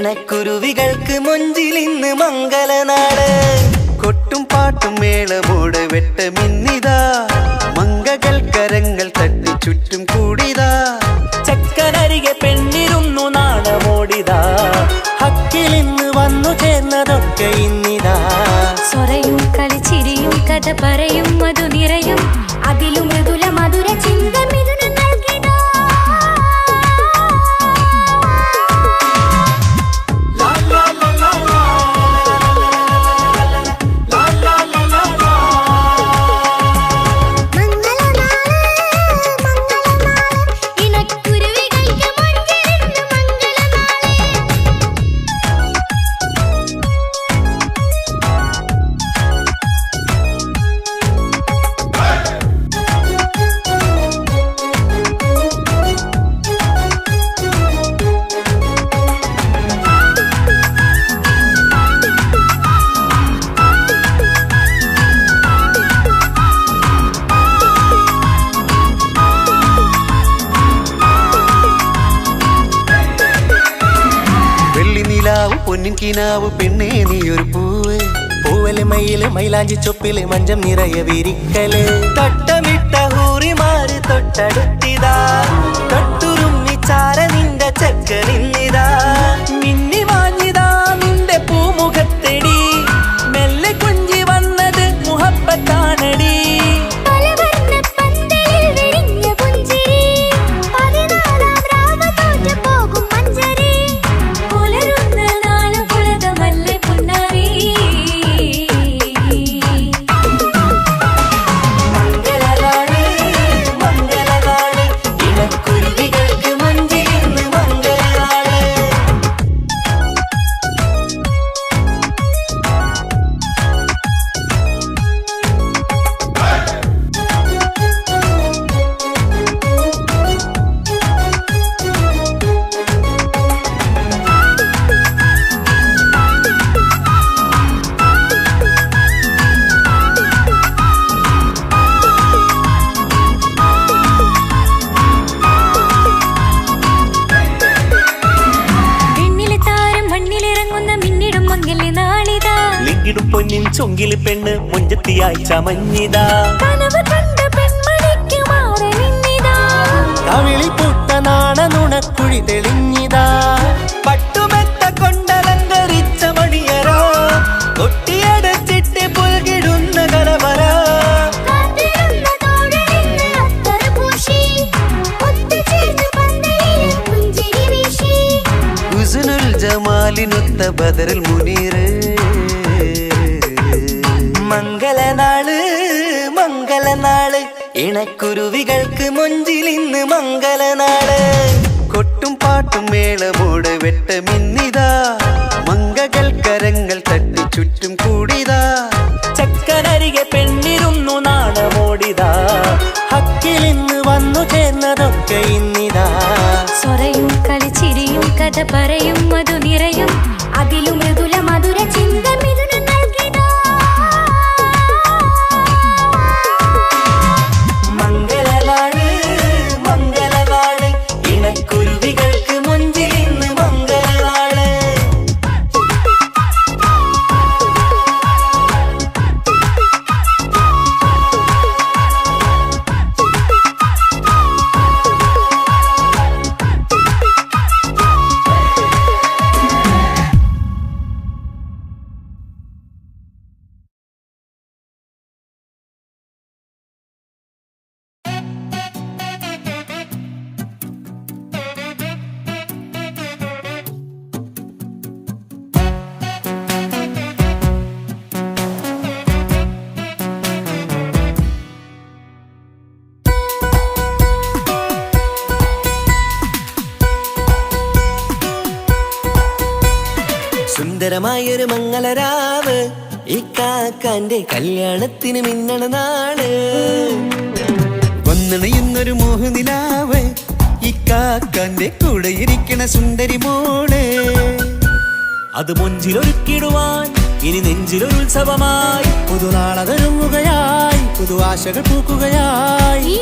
ഇണക്കുരുവികൾക്ക് മൊഞ്ചിലിന്ന് മംഗലനാട്. കൊട്ടും പാട്ടും മേളമോട് വെട്ടമിന്നിതാ, മംഗകൾ കരങ്ങൾ തട്ടി ചുറ്റും കൂടിതാ. ചക്കനരികെ പെണ്ണിരുന്നു നാണമോടിതാ, ഹക്കിലിന്ന് വന്നു ചേർന്നതൊക്കെ ഇന്നിതാ. സ്വരയും കളിച്ചിരിയും കഥ പറയും മധു നിറയും, അതിലും മൃദുല മധുര ചിന്ത മിഥുനം നൽകിടാ. പൊന്നിൻ കിനാവ് പെണ്ണേ നീയൊരു പൂവ്, പൂവല് മയില് മൈലാഞ്ചി ചൊപ്പില് മഞ്ചം നിറയെ വിരിക്കല്. തട്ടമിട്ട ഹൂറിമാര് തൊട്ടടുത്തിതാ, തൊട്ടുരുമ്മി ചാര നിന്റെ ചക്കനിന്നിതാ. മിന്നി മാഞ്ഞിതാ നിന്റെ പൂമുഖത്തെടി, മെല്ലെ കുഞ്ചി വന്നത് മുഹബത്താണടി. പൊന്നിൻ ചൊങ്കില് പെണ്ണ് മുഞ്ചത്തിയായി ചമഞ്ഞിതാ, കവിളിൽ പൂത്ത നാണ നുണക്കുഴി തെളിഞ്ഞിതാ. പട്ടുമെത്ത കൊണ്ടലങ്കരിച്ച മണിയറോ, കൊട്ടിയടച്ചിട്ട് പുൽകിടുന്ന കലവറ. ഹുസ്നുൽ ജമാലിനൊത്ത ബദറുൽ മുനീറ്. മംഗലനാള് മംഗലനാള്, ഇണക്കുരുവികൾക്ക് മൊഞ്ചിലിന്ന് മംഗലനാള്. കൊട്ടും പാട്ടും മേളമോട് വെട്ടമിന്നിതാ, മംഗകൾ കരങ്ങൾ തട്ടി ചുറ്റും കൂടിതാ. ചക്കനരികെ പെണ്ണിരുന്നു നാണമോടിതാ, ഹക്കിലിന്ന് വന്നു ചേർന്നതൊക്കെ ഇന്നിതാ. സ്വരയും കളിച്ചിരിയും കഥ പറയും മധു നിറയും, അതിലും മൃദുല മധുര ചിന്ത മിഥുനം നൽകിടാ. മംഗലനാള് മംഗലനാള്, ഇണക്കുരുവികൾക്ക് മൊഞ്ചിലിന്ന് മംഗലനാള്. സുന്ദരമായൊരു മംഗളരാവ്, ഈ കാക്കാന്റെ കല്യാണത്തിന് മിന്നണ നാള്. വന്നണയുന്നൊരു മോഹനിലാവ്, ഈ കാക്കാന്റെ കൂടെ ഇരിക്കണ സുന്ദരി മോള്. അത് മൊഞ്ചിലൊരുക്കിടുവാൻ ഇനി നെഞ്ചിലൊരു ഉത്സവമായി, പുതുനാളതൊരുങ്ങുകയായി, പുതു ആശകൾ പൂക്കുകയായി.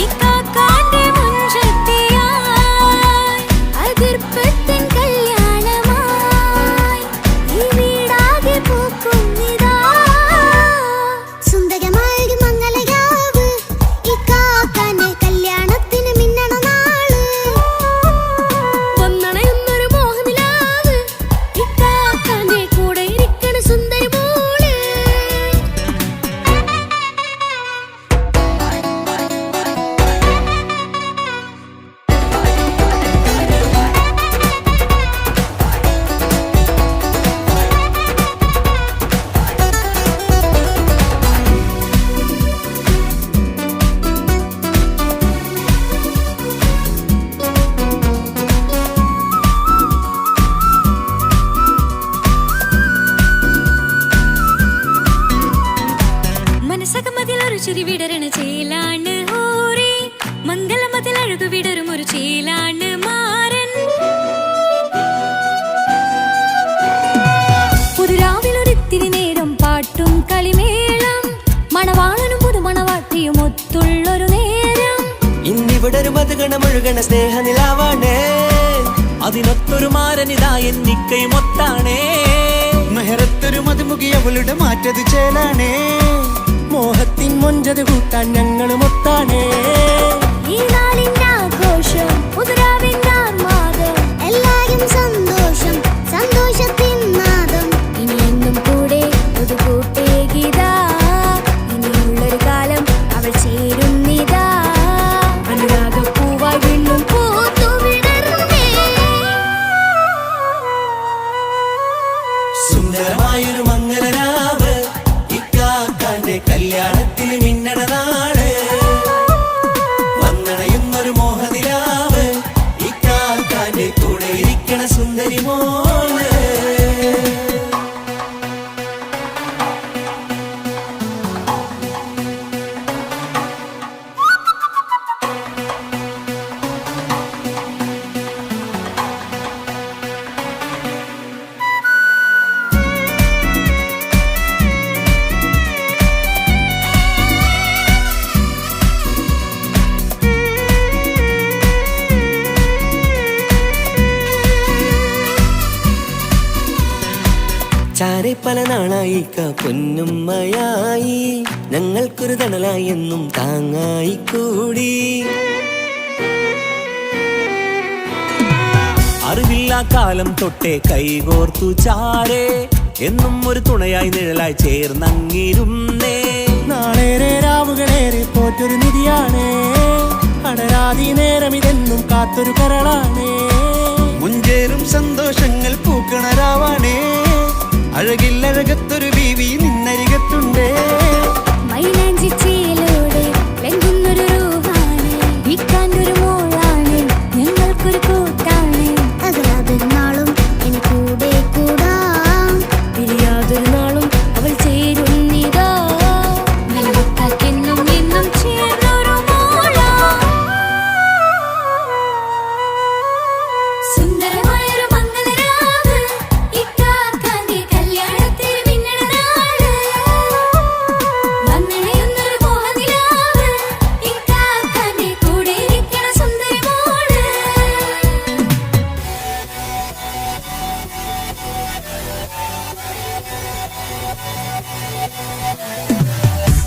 ഈ കാക്കാന്റെ മുഞ്ചത്തിയായി ചെറുചിരി വിടരണ ചേലാണ് ഓരേ മംഗലമതിൽ അഴകു വിടരും ഒരു ചേലാണ് മാരൻ. പുതുരാവിലൊരിത്തിരി നേരം പാട്ടും കളിമേളം മണവാളനും പുതുമണവാട്ടിയും ഒത്തുള്ളൊരു നേരം. ഇന്നിവിടെ ഒരു മധുഗണമൊഴുകണ സ്നേഹനിലാവാണേ, അതിനൊത്തൊരു മാരനിതാ എന്നിക്കയും ഒത്താണേ. മെഹറത്തൊരു മധുമുഖി അവളുടെ മാറ്റത് ചേലാണേ, മോഹത്തിൻ മൊഞ്ചത് കൂട്ടാൻ ഞങ്ങളും ഒത്താണേ. ഈ നാളിന്റെ ആഘോഷം പുതുരാവിന്റെ ആർമാദം എല്ലാരും സന്തോഷം സന്തോഷത്തിൻ നാദം. ഇനി എന്നും കൂടെ പുതുകൂട്ടേ ഗീതാ ഇനിയുള്ളൊരു കാലം അവൾ ചേരുന്നിതാ. അനുരാഗപ്പൂവായി വീണ്ടും പൂത്തു വിടർന്നേ. സുന്ദരമായൊരു മംഗലരാവ് ഇക്കാക്കാന്റെ കല്യാണത്തിന് മിന്നണ നാള്. വന്നണയുന്നൊരു മോഹനിലാവ് ഇക്കാക്കാന്റെ കൂടെ ഇരിക്കണ സുന്ദരി മോള്. ചാരെ പല നാളായി പൊന്നുമ്മയായി ഞങ്ങൾക്കൊരു തണലായി എന്നും താങ്ങായി കൂടി. അറിവില്ലാ കാലം തൊട്ടേ കൈകോർത്തു ചാരേ എന്നും ഒരു തുണയായി നിഴലായി ചേർന്നങ്ങിരുന്നേ. നാളേറെ രാവുകളേറെ പോറ്റൊരു നിധിയാണേ, അടരാതി നേരം ഇതെന്നും കാത്തൊരു കരളാണേ. മുഞ്ചേറും സന്തോഷങ്ങൾ പൂക്കണരാവാണേ, അഴകില്ലഴകത്തൊരു ബീവി നിന്നരികത്തുണ്ടേ. മൈലാഞ്ചി ചേലോടെ വെങ്കുന്നൊരു രൂപാണ് വിൽക്കാനൊരു മോളാണ് ഞങ്ങൾക്കൊരു കൂട്ടാണ്. അകലാതൊരു നാളും ഇനി കൂടെ കൂടാം പിരിയാതൊരു നാളും അവൾ ചേരുന്നിതാ. മലക്കാക്കെന്നും എന്നും ചേർന്നൊരു മോളാ. സുന്ദരമായൊരു മംഗലരാവ് ഇക്കാക്കാന്റെ കല്യാണത്തിന് മിന്നണ നാള്. വന്നണയുന്നൊരു മോഹനിലാവ് ഇക്കാക്കാന്റെ കൂടെ ഇരിക്കണ സുന്ദരി മോള്.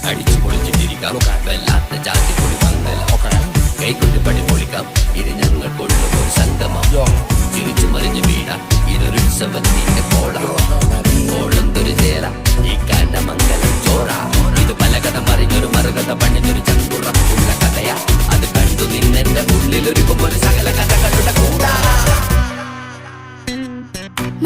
അടിച്ചു പൊളിച്ചിട്ടിരിക്കാം വല്ലാത്ത ജാതി പൊളി മംഗലം കൈകൊണ്ട് പടി പൊളിക്കാം. ഇത് ഞങ്ങൾ കൊണ്ടുപോകും സംഗമം ചിരിച്ചു മറിഞ്ഞു വീടാം. ഇതൊരു ഉത്സവത്തിന്റെ കോളന്തൊരു ചേര ഈ കാണ്ട മംഗലം ചോറ. ഇത് പല കഥ മറിഞ്ഞൊരു മറുകഥ പണിഞ്ഞൊരു ചങ്കുറപ്പുള്ള കഥയാ. അത് കണ്ടു നിന്നെന്റെ ഉള്ളിലൊരുക്കും ഒരു സകല കഥകളുടെ കൂടാ.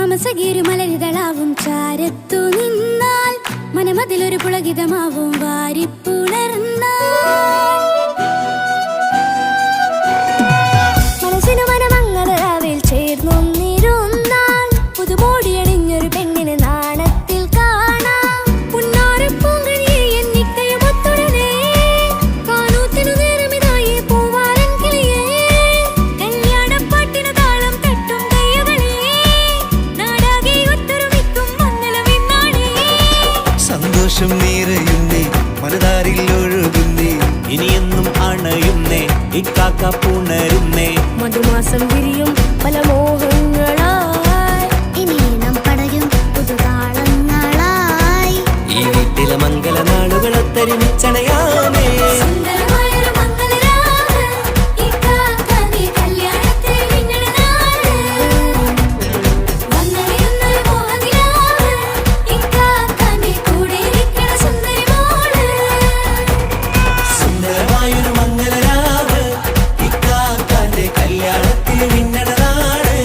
മമസഗീരു മലരിതളാവും ചാരത്തു നിന്നാൽ മനമതിലൊരു പുളകിതമാവും വാരിപ്പുണർന്നാൽ. മനസ്സിനു മനമംഗളരാവിൽ ചേർന്നൊന്നിരുന്നാൽ പുതുമോടിയണിഞ്ഞൊരു പെണ്ണിന് നാണത്തിൽ കാണാം. പുന്നാരപ്പൂങ്കണിയെ എന്നിക്കയും ഒത്തുടനെ കാനൂത്തിനു നേരമിതായി പൂവാലൻ കിളിയേ. കല്യാണപ്പാട്ടിനു താളം തട്ടും കയ്യുകളേ നാടാകെ ഒത്തൊരുമിക്കും മംഗലമിന്നാണേ. സന്തോഷം നിറയുന്നേ മനതാരിൽ ഒഴുകുന്നേ, ഇനിയെന്നും അണയുന്നേ ഇക്കാക്ക പുണരുന്നേ. മധുമാസം വിരിയും പല മോഹങ്ങളായി ഇനിയും പടരും പുതുതാളങ്ങളായി. ഈ വീട്ടിലെ മംഗല നാളുകളൊത്തരിച്ചണയാമേ. സുന്ദരമായൊരു മംഗലരാവ് ഇക്കാക്കാന്റെ കല്യാണത്തിന് മിന്നണ നാള്. വന്നണയുന്നൊരു മോഹനിലാവ് ഇക്കാക്കാന്റെ കൂടെ ഇരിക്കണ സുന്ദരി മോള്. സുന്ദരമായൊരു മംഗലരാവ് ഇക്കാക്കാന്റെ കല്യാണത്തിന് മിന്നണ നാള്.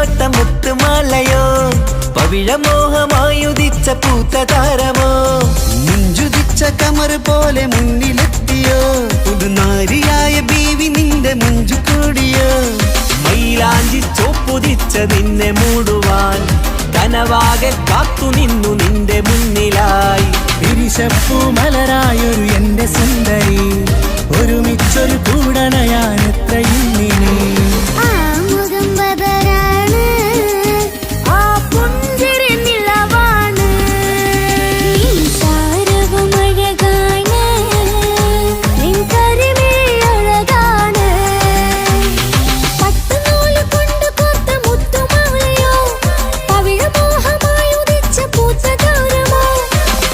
കോട്ട മുത്തുമാലയോ പവിഴമോഹമായുദിച്ച പൂത്ത താരമോ മുഞ്ചുദിച്ച കമർ പോലെ മുന്നിലെത്തിയോ പുതുനാരിയായ ബീവി നിന്റെ മുഞ്ചു കൂടിയോ മൈലാഞ്ചി ചോപ്പുദിച്ച നിന്നെ മൂടുവാൻ കനവാകെ കാത്തു നിന്നു നിന്റെ മുന്നിലായി വിരിശപ്പൂ മലരായൊരു എന്റെ സുന്ദരി ഒരുമിച്ചൊരു കൂടണയാൻ എത്രയും നീ ആ മുഖം ബദരാണ് ആ പുഞ്ചിരി നിലവാണ് നീ സാരവും അഴകാണ് നിൻ കരിമിഴി അഴകാണ് പട്ടുനൂല് കൊണ്ട് കോർത്ത മുത്തുമാലയോ പവിഴമോഹമായി ഉദിച്ച പൂത്ത താരമോ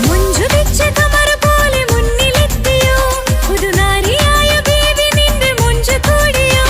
മുഞ്ചുദിച്ച കമർ പോലെ മുന്നിലെത്തിയോ പുതുനാരിയായ ബേബി നിന്റെ മുഞ്ചു കൂടിയോ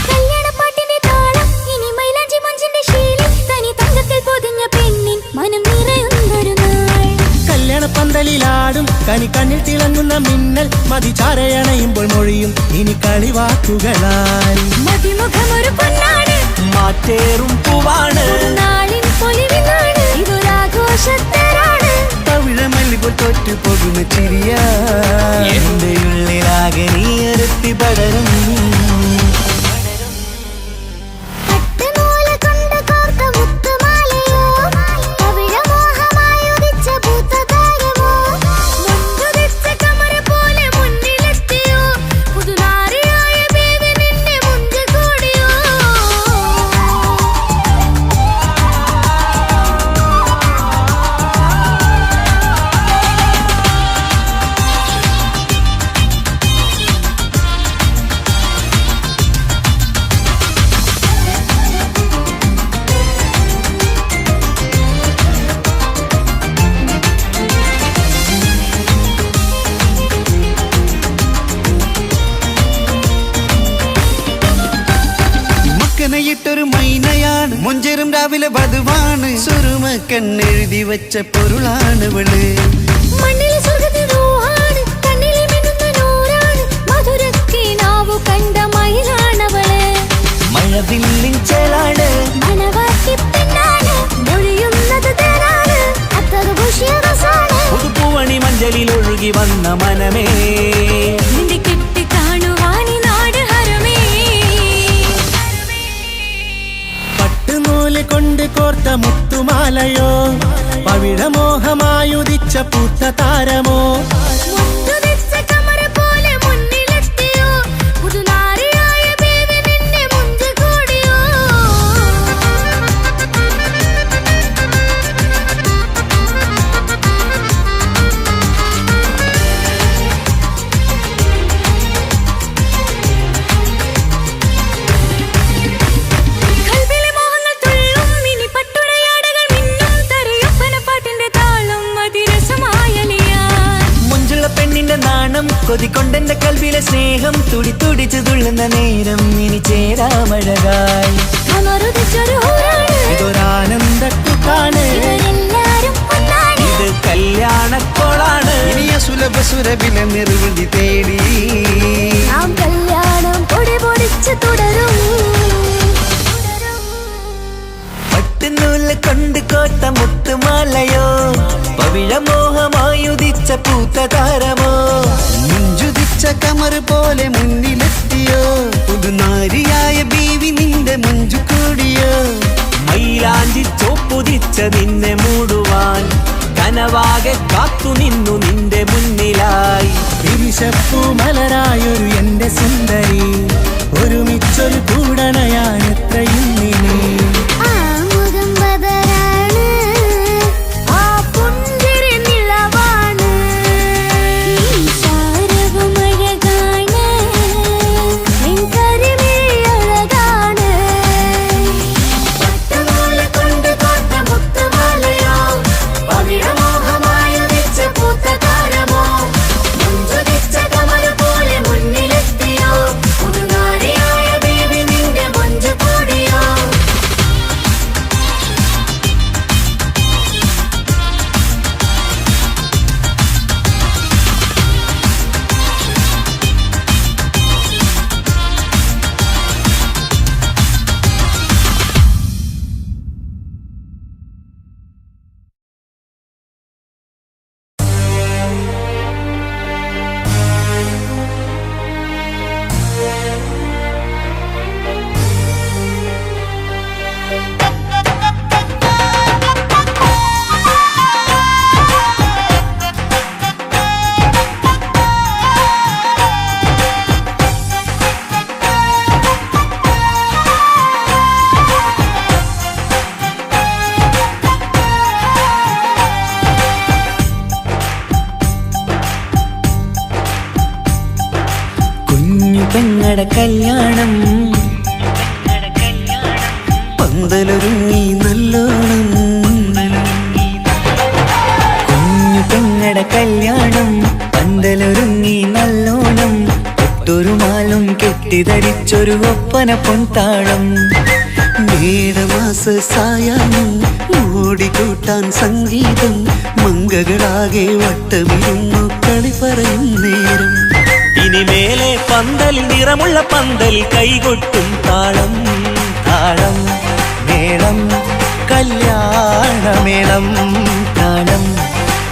കല്യാണപ്പാട്ടിന്റെ താളം ഇനി മൈലാഞ്ചി മഞ്ചിന്റെ ശീലം തനി തങ്കത്തിൽ പൊതിഞ്ഞ പെണ്ണിൻ മനം നിറയുന്നൊരു നാൾ കല്യാണപ്പന്തലിലാടും കനി കണ്ണിൽ തിളങ്ങുന്ന മിന്നൽ മതി ചാരയണയുമ്പോൾ മൊഴിയും ഇനി കളിവാക്കുകളാൽ മതിമുഖമൊരു പൊന്നാണ് മാറ്റേറും പൂവാണ് നാളിൻ പൊലിവിനാണ് ഇതൊരാഘോഷത്തരാണ് പവിഴമല്ലിപ്പോൾ തോറ്റു പോകുന്ന ചിരിയ എന്റെ ഉള്ളിലാകെ നീ അരത്തി പടരും പട്ടുനൂല് കൊണ്ട് കോർത്ത മുത്തുമാലയോ പവിഴമോഹമായി ഉദിച്ച പൂത്ത താരമോ മുഞ്ചുദിച്ച കമർ പോലെ മുന്നിലെത്തിയോ പുതുനാരിയായ ബേബി നിന്റെ മുഞ്ചു കൂടിയോ മക്കനയിട്ടൊരു മൈനയാണ് മുഞ്ചേറും രാവിലെ വധുവാണ് സുറുമ കണ്ണെഴുതി വെച്ച പൊരുളാണ് ഇവള് മണ്ണിലെ സ്വർഗ്ഗത്തിൽ റൂഹാണ് കണ്ണിലെ മിന്നുന്ന നൂറാണ് മധുരക്കിനാവു കണ്ട മയിലാണവള് മഴവില്ലിൻ ചേലാണ് മണവാട്ടി പെണ്ണാണ് മൊഴിയുന്നത് തേനാണ് അത്ര ഖുഷിയറസാണ് പുതുപ്പൂവണി മഞ്ചലിൽ ഒഴുകി വന്ന മനമേ നിന്റെ കെട്ടി കാണുവാനി നാട് ഹരമേ പട്ടുനൂല് കൊണ്ട് കോർത്ത മുത്തുമാലയോ പവിഴമോഹമായുദിച്ച പൂത്ത താരമോ മുഞ്ചുദിച്ച കമർ പോലെ മുന്നിലെത്തിയോ പുതുനാരിയായ ബേബി നിന്റെ മുഞ്ചു കൂടിയോ കൽവിലെ മോഹങ്ങൾ തുള്ളും ഇനി പട്ടുടയാടകൾ മിന്നും തരയൊപ്പനപ്പാട്ടിന്റെ താളം അതിരസമായലിയാൻ മുഞ്ചുള്ള പെണ്ണിന്റെ നാണം കൊതിക്കൊണ്ടെന്റെ കൽവിലെ സ്നേഹം തുടി തുടിച്ചു തുള്ളുന്ന നേരം ഇനി ചേരാമഴകായി കമറുദിച്ചൊരു ഹൂറാണ് ഇതൊരാനന്ദക്കുട്ടാണ് ഇവരെല്ലാരും ഒന്നാണ് ഇത് കല്യാണക്കോളാണ് ഇനിയ സുലഭ സുരഭിലെ നിർവൃതി തേടി നാം കല്യാണം പൊടി പൊടിച്ച് തുടരും പട്ടുനൂല് കൊണ്ട് കോട്ട മുത്തുമാലയോ പവിഴമോഹമായുദിച്ച പൂത്ത താരമോ മുഞ്ചുദിച്ച കമർ പോലെ മുന്നിലെത്തിയോ പുതുനാരിയായ ബീവി നിന്റെ മുഞ്ചു കൂടിയോ മൈലാഞ്ചി ചോപ്പുദിച്ച നിന്നെ മൂടുവാൻ കനവാകെ കാത്തു നിന്നു നിന്റെ മുന്നിലായി വിരിശപ്പൂ മലരായൊരു എന്റെ സുന്ദരി ഒരുമിച്ചൊരു കൂടണയാൻ എത്രയും നീ ആ മുഖം ബദരാണ് ആ പുഞ്ചിരി നിലവാണ് നീ സാരവും പെങ്ങടെ കല്യാണം പന്തലൊരുങ്ങി നല്ലോണം കുഞ്ഞു പെങ്ങടെ കല്യാണം പന്തലൊരുങ്ങി നല്ലോണം ഒട്ടൊരു മാലും കെട്ടിധരിച്ചൊരു ഒപ്പന പൊൻതാളം മേടമാസ സായാഹ്നം ഓടിക്കൂട്ടാൻ സംഗീതം മംഗകളാകെ വട്ടമിരുന്നു കളി പറയും നേരം ഇനി മേലെ പന്തൽ നിറമുള്ള പന്തൽ കൈകൊട്ടും താളം താളം മേളം കല്യാണമേളം താളം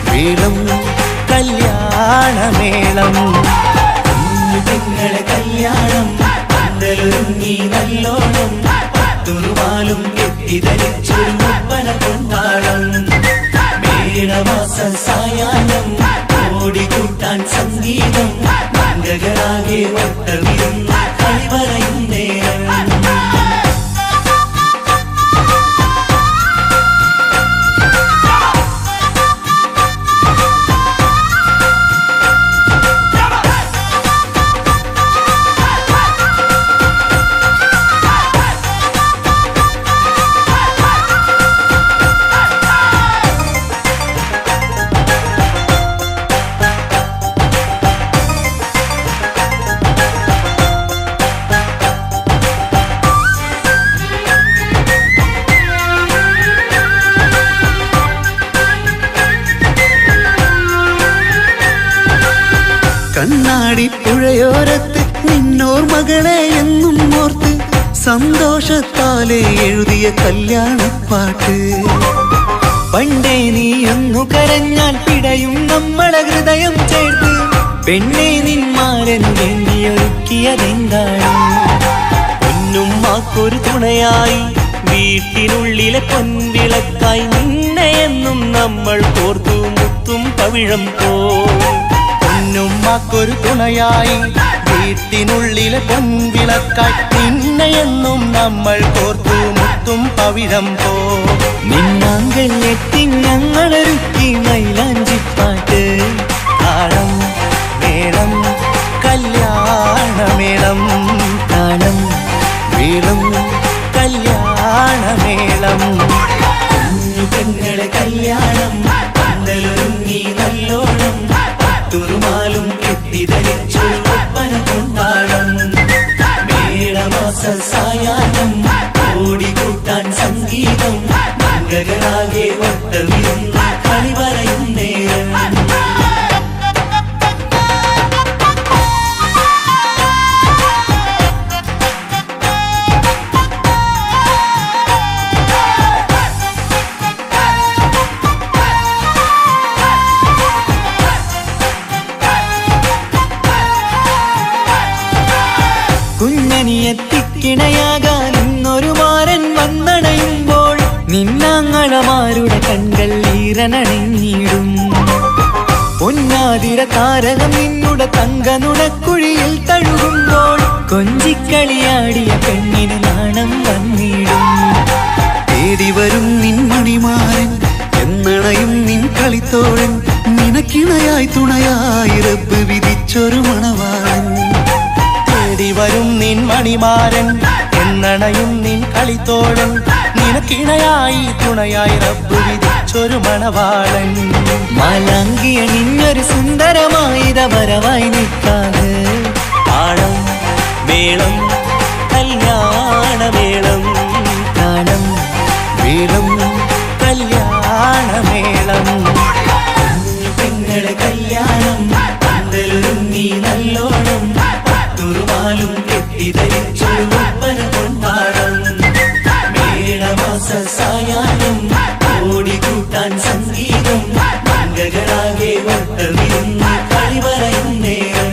മേളം കല്യാണമേളം കുഞ്ഞുങ്ങളെ കല്യാണം പന്തലൊരുങ്ങി നല്ലോണം പത്തുറുമാലും കെട്ടിധരിച്ചൊരു ഒപ്പന കൊണ്ടാടം മേടമാസ സായാഹ്നം ഓടിക്കൂട്ടാൻ സംഗീതം മംഗകളാകെ വട്ടമിരുന്ന കളി പറയും നേരം കണ്ണാടി പുഴയോരത്ത് നിന്നോർ മകളെ എന്നും ഓർത്ത് സന്തോഷത്താലെ എഴുതിയ കല്യാണപ്പാട്ട് പണ്ടേ നീ ഒന്നു കരഞ്ഞാൽ പിടയും നമ്മളെ ഹൃദയം ചേർത്ത് പെണ്ണെ നിന്മാരൻ വേണ്ടിയൊരുക്കിയതെന്താണ് പൊന്നുമ്മാക്കൊരു തുണയായി വീട്ടിനുള്ളിലെ പൊൻവിളക്കായി നിന്നെ എന്നും നമ്മൾ കോർത്തു മുത്തും പവിഴം പോ പൊന്നുമ്മാക്കൊരു തുണയായി വീട്ടിനുള്ളിലെ പൊൻവിളക്കായി നിന്നെയെന്നും നമ്മൾ കോർത്തു മുത്തും പവിഴം പോ നിന്നാങ്കൾ എത്തി ഞങ്ങളൊരുക്കി മൈലാഞ്ചിപ്പാട്ട് താളം മേളം കല്യാണമേളം താളം വീളം കല്യാണമേളം കുഞ്ഞു പെങ്ങളെ കല്യാണം പന്തലൊരുങ്ങി നല്ലോണം പത്തുറുമാലും കെട്ടിധരിച്ചൊരു ഒപ്പന കൊണ്ടാടം മേടമാസ സായാഹ്നം ഓടിക്കൂട്ടാൻ സംഗീതം മംഗകളാകെ വട്ടമിരുന്ന കളി പറയും നേരം കുഞ്ഞനിയെത്തിക്കിണയാകാൻ ഇന്നൊരു മാരൻ വന്നണയുമ്പോൾ നിന്നാങ്ങളമാരുടെ കൺകൾ ഈറനണിഞ്ഞിടും പൊന്നാതിര താരകം നിന്നുടെ തങ്കനുടക്കുഴിയിൽ തഴുകുമ്പോൾ കൊഞ്ചിക്കളിയാടിയ പെണ്ണിന് നാണം വന്നിടും തേടി വരും നിൻ മണിമാരൻ എന്നണയും നിൻ കളിത്തോഴൻ നിനക്കിണയായി തുണയായി റബ്ബ് വിധിച്ചൊരു മണവാളൻ തേടി വരും നിൻ മണിമാരൻ എന്നണയും നിൻ കളിത്തോഴൻ നിനക്കിണയായി തുണയായി റബ്ബ് വിധിച്ചൊരു മണവാളൻ മാലാങ്കിയ നിന്നൊരു സുന്ദരമായിത വരവായി നിൽക്കാതെ താളം മേളം കല്യാണമേളം താളം വീളം കല്യാണമേളം പെങ്ങളെ കല്യാണം പന്തലൊരുങ്ങി നല്ലോണം പത്തുറുമാലും കെട്ടിധരിച്ചൊരു ഒപ്പന കൊണ്ടാടം മേടമാസ സായാഹ്നം ഓടിക്കൂട്ടാൻ സംഗീതം മംഗകളാകെ വട്ടമിരുന്ന് കളി പറയും നേരം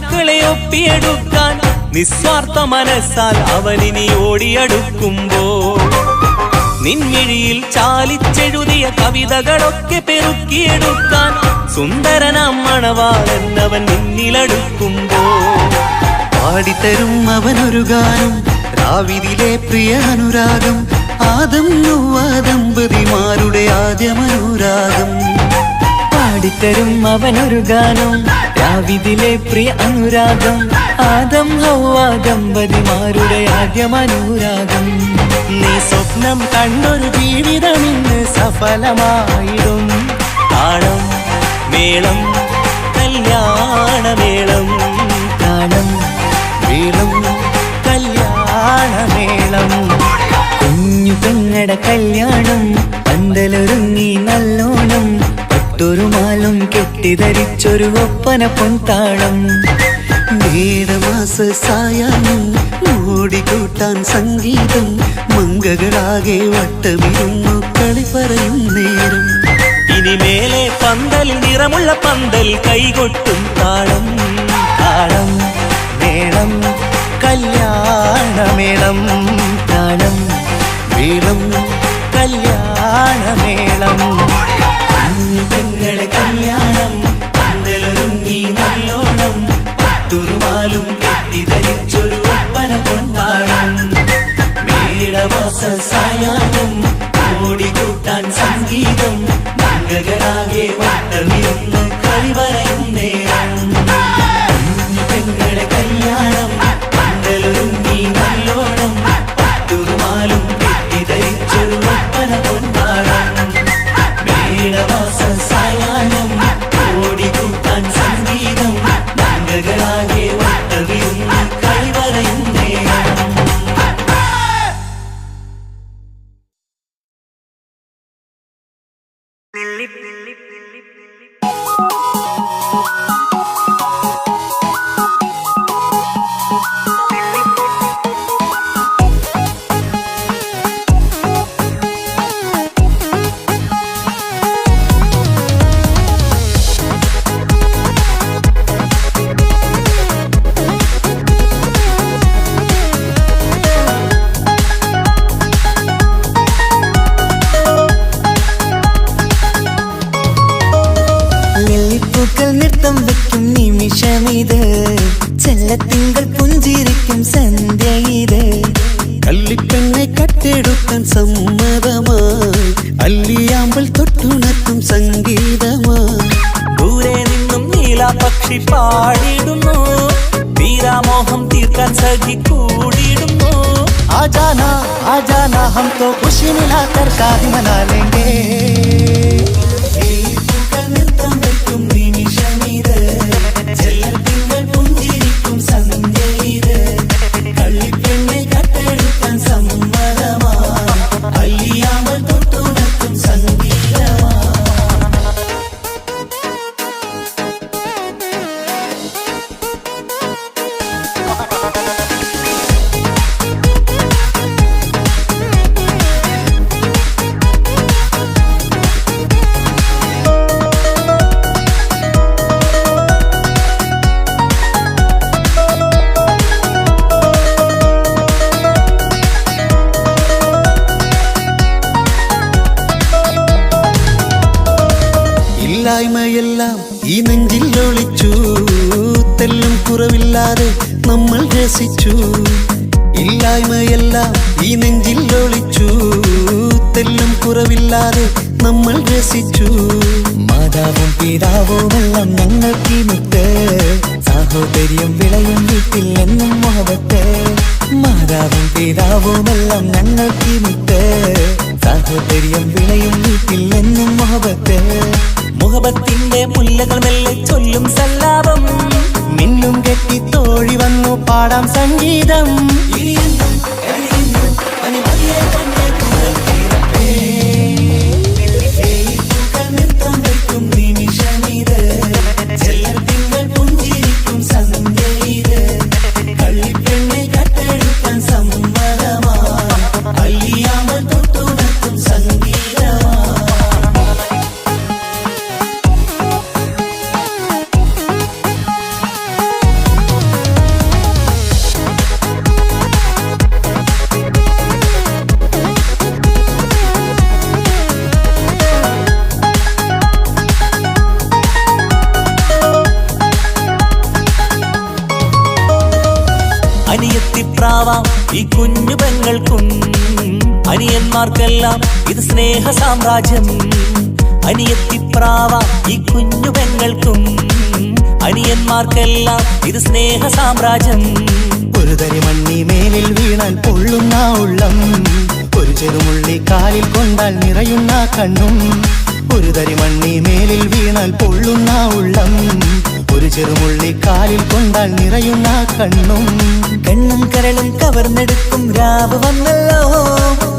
കിനാക്കളെ ഒപ്പിയെടുക്കാൻ നിസ്വാർത്ഥ മനസ്സാൽ അവനിനി ഓടിയടുക്കുമ്പോൾ നിൻമിഴിയിൽ ചാലിച്ചെഴുതിയ കവിതകളൊക്കെ പെറുക്കിയെടുക്കാൻ സുന്ദരനാം മണവാളൻ അവൻ നിന്നിലടുക്കുമ്പോൾ പാടിത്തരും അവനൊരു ഗാനം രാവിലെ പ്രിയ അനുരാഗം ആദം ഹവ്വ ദമ്പതിമാരുടെ ആദ്യമനുരാഗം പാടിത്തരും അവനൊരു ഗാനം രാവിലെ പ്രിയ അനുരാഗം ആദം ഹവ്വ ദമ്പതിമാരുടെ ആദ്യമനുരാഗം നീ സ്വപ്നം കണ്ടൊരു ജീവിതം ഇന്ന് സഫലമായിടും താളം മേളം കല്യാണമേളം താളം മേളം കല്യാണമേളം കുഞ്ഞു പെങ്ങടെ കല്യാണം പന്തലൊരുങ്ങി നല്ലോണം പട്ടൊരു മാലും കെട്ടിധരിച്ചൊരു ഒപ്പന പൊൻതാളം മേടമാസ സായാഹ്നം ഓടിക്കൂട്ടാൻ സംഗീതം മംഗകളാകെ വട്ടമിരുന്നു കളി പറയും നേരം ഇനിമേലെ പന്തലിൽ നിറമുള്ള പന്തൽ കൈകൊട്ടും താളം താളം മേളം കല്യാണമേളം താളം മേളം കല്യാണമേളം കുഞ്ഞുങ്ങളെ കല്യാണം പന്തലൊരുങ്ങി നല്ലോണം പട്ടുറുമാലും കെട്ടിധരിച്ചൊരു ഒപ്പന പൊൻതാളം മേടമാസ സായാഹ്നം ഓടിക്കൂട്ടാൻ സംഗീതം മംഗകളാകെ വട്ടമിരുന്ന് കളി പറയും നേരം കുഞ്ഞുങ്ങളെ കല്യാണം പന്തലൊരുങ്ങി നല്ലോണം പട്ടുറുമാലും കെട്ടിധരിച്ചൊരു ഒപ്പന പൊൻതാളം മേടമാസ സായാഹ്നം ഓടിക്കൂട്ടാൻ സംഗീതം മംഗകളാകെ വട്ടമിരുന്ന് കളി പറയും നേരം നെല്ലിപ്പൂക്കൾ നൃത്തം വെക്കും നിമിഷമിത് ചെല്ലത്തിങ്കൾ പുഞ്ചിരിക്കും സന്ധ്യ ഇത് കല്ലിപ്പെണ്ണെ കട്ടെടുക്കാൻ സമ്മതമായി അല്ലിയാമ്പൽ തൊട്ടുണർത്തും സംഗീതമായി ദൂരെ നിന്നും നീലാപക്ഷി പാടിടുന്നു വീരാമോഹം തീർക്കാൻ സഖി കൂടിയിടുന്നു ആജാന ആജാന ഹം തോ ഖുശി മിലാകർ കാഹി മനാ ലേംഗേ നൃത്തം വെക്കും നിമിഷമിത് ചെല്ലത്തിങ്കൾ പുഞ്ചിരിക്കും സന്ധ്യ ഇത് കള്ളിപ്പെണ്ണെ കട്ടെടുക്കാൻ സമ്മതമായി അല്ലിയാമ്പൽ തൊട്ടുണർത്തും സംഗീതമായി ഇല്ലായ്മയെല്ലാം ഈ നെഞ്ചിൽ ഒളിച്ചു തെല്ലും കുറവില്ലാതെ നമ്മൾ രസിച്ചു ഇല്ലായ്മയെല്ലാം ഈ നെഞ്ചിൽ ഒളിച്ചു തെല്ലും കുറവില്ലാതെ നമ്മൾ രസിച്ചു മാതാവും പിതാവുമെല്ലാം ഞങ്ങൾക്ക് മുത്ത് സാഹോദര്യം വിളയും വീട്ടിൽ എന്നും മുഹബത്ത് മാതാവും പിതാവുമെല്ലാം ഞങ്ങൾക്ക് മുത്ത് സാഹോദര്യം വിളയും വീട്ടിൽ എന്നും മുഹബത്ത് മുഹബത്തിന്റെ മുല്ലകൾ മെല്ലെ ചൊല്ലും സല്ലാപം മിന്നും കെട്ടി തോഴി വന്നു പാടാം സംഗീതം നൃത്തം വെക്കും നിമിഷമിത് ചെല്ലത്തിങ്കൾ പുഞ്ചിരിക്കും സന്ധ്യ ഇത് കള്ളിപ്പെണ്ണെ കട്ടെടുക്കാൻ സമ്മതമായി അല്ലിയാമ്പൽ തൊട്ടുണർത്തും സംഗീതമായി അനിയത്തിപ്രാവാം ഈ കുഞ്ഞു പെങ്ങൾക്കും. അനിയന്മാർക്കെല്ലാം ഇത് സ്നേഹ സാമ്രാജ്യം. അനിയത്തിപ്രാവാം ഈ കുഞ്ഞു പെങ്ങൾക്കും. അനിയന്മാർക്കെല്ലാം ഇത് സ്നേഹ സാമ്രാജ്യം. ഒരു തരി മണ്ണി മേലിൽ വീണാൽ പൊള്ളുന്ന ഉള്ളം, ഒരു ചെറുമുള്ളി കാലിൽ കൊണ്ടാൽ നിറയുന്ന കണ്ണും. ഒരു തരി മണ്ണി മേലിൽ വീണാൽ പൊള്ളുന്ന ഉള്ളം, ഒരു ചെറുമുള്ളി കാലിൽ കൊണ്ടാൽ നിറയുന്ന കണ്ണും. കണ്ണും കരളും കവർന്നെടുക്കും രാവ് വന്നല്ലോ,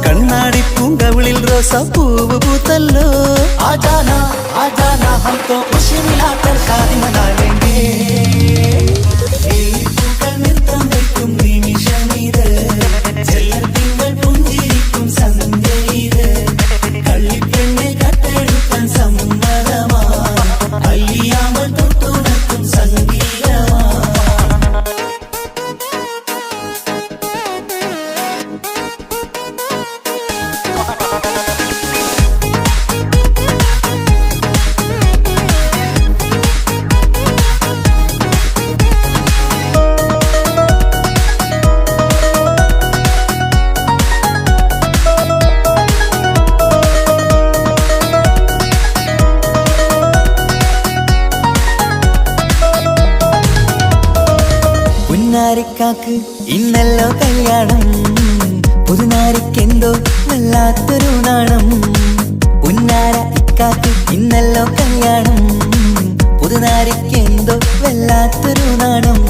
കണ്ണാടി പൂങ്കവിളിൽ റോസാപ്പൂവ് പൂത്തല്ലോ. ആജാന ആജാന ഹം തോ ഖുശി മിലാകർ ഷാദി മനാ ലേംഗേ. പൂക്കൾ നൃത്തം വയ്ക്കും നിമിഷമിത്, ചെല്ലത്തിങ്കൾ പുഞ്ചിരിക്കും സന്ധ്യ ഇത്. കള്ളിപ്പെണ്ണെ കട്ടെടുക്കാൻ സമ്മതമാ, അല്ലിയാമ്പൽ തൊട്ടുണർത്തും സംഗീതമാ. പുന്നാരിക്കാക്ക് ഇന്നല്ലോ കല്യാണം, പുതുനാരിക്കെന്തോ വല്ലാത്തൊരു നാണം. പുന്നാര ഇക്കാക്ക് ഇന്നല്ലോ കല്യാണം, പുതുനാരിക്കെന്തോ വല്ലാത്തൊരു നാണം.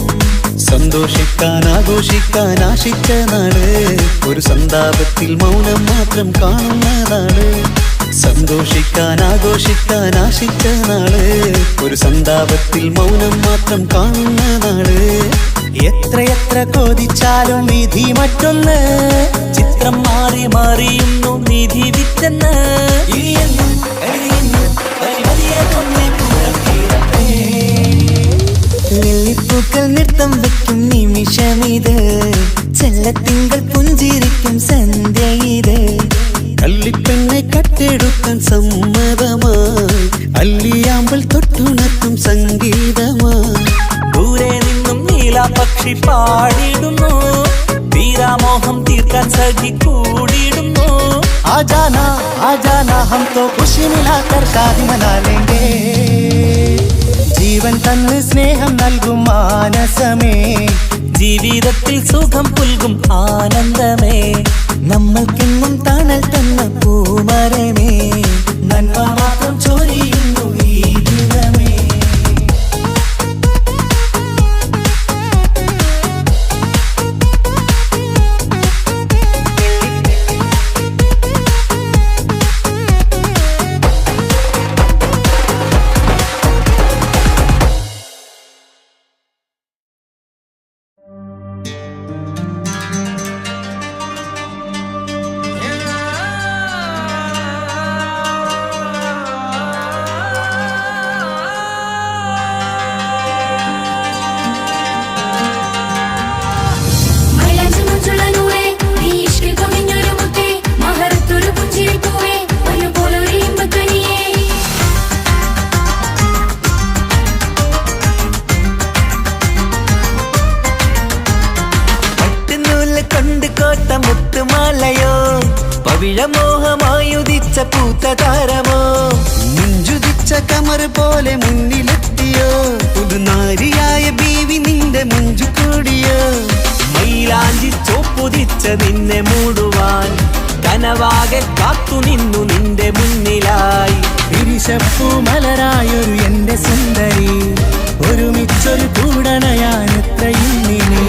സന്തോഷിക്കാൻ ആഘോഷിക്കാൻ ആശിച്ച നാട്, ഒരു സന്താപത്തിൽ മൗനം മാത്രം കാണുന്ന നാട്. സന്തോഷിക്കാൻ ആഘോഷിക്കാൻ ആശിച്ച നാട്, ഒരു സന്താപത്തിൽ മൗനം മാത്രം കാണുന്ന നാട്. എത്രയെത്ര കോതിച്ചാലും വിധി മറ്റൊന്ന്, ചിത്രം മാറി മാറിയുന്നു നിധി വിറ്റെന്ന്. ലില്ലിപ്പൂക്കൾ നൃത്തം വയ്ക്കും നിമിഷമിത്, ചെല്ലത്തിങ്കൾ പുഞ്ചിരിക്കും സന്ധ്യ ഇത്. കള്ളിപ്പെണ്ണെ കട്ടെടുക്കാൻ സമ്മതമായി, അല്ലിയാമ്പൽ തൊട്ടുണർത്തും സംഗീതമായി. ദൂരെ നിന്നും നീലാപക്ഷി പാടിടുന്നു, തീരാമോഹം തീർക്കാൻ സഖി കൂടിയിടുന്നു. ആജാന ആജാന ഹം തോ ഖുശി മിലാകർ ഷാദി മനാ ലേംഗേ. ജീവൻ തന്ന് സ്നേഹം നൽകും മാനസമേ, ജീവിതത്തിൽ സുഖം പുൽകും ആനന്ദമേ. നമ്മൾക്കെന്നും തണൽ തന്ന പൂമരമേ, നന്മ മാത്രം ചൊരിയുന്നു ഈ ദിനമേ. മുത്തുമാലയോ പവിഴമോഹമായുദിച്ച പൂത്തതാരമോ, മുഞ്ചുദിച്ച കമർ പോലെ മുന്നിലെത്തിയോ, പുതുനാരിയായ ബീവി നിന്റെ മുഞ്ചു കൂടിയോ. മൈലാഞ്ചി ചോപ്പുദിച്ച നിന്നെ മൂടുവാൻ കനവാകെ കാത്തു നിന്നു നിന്റെ മുന്നിലായി. തിരിശപ്പൂ മലരായൊരു എന്റെ സുന്ദരി, ഒരുമിച്ചൊരു കൂടണയാൻ എത്രയും നിന്നെ.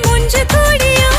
മുഞ്ചു കൂടിയോ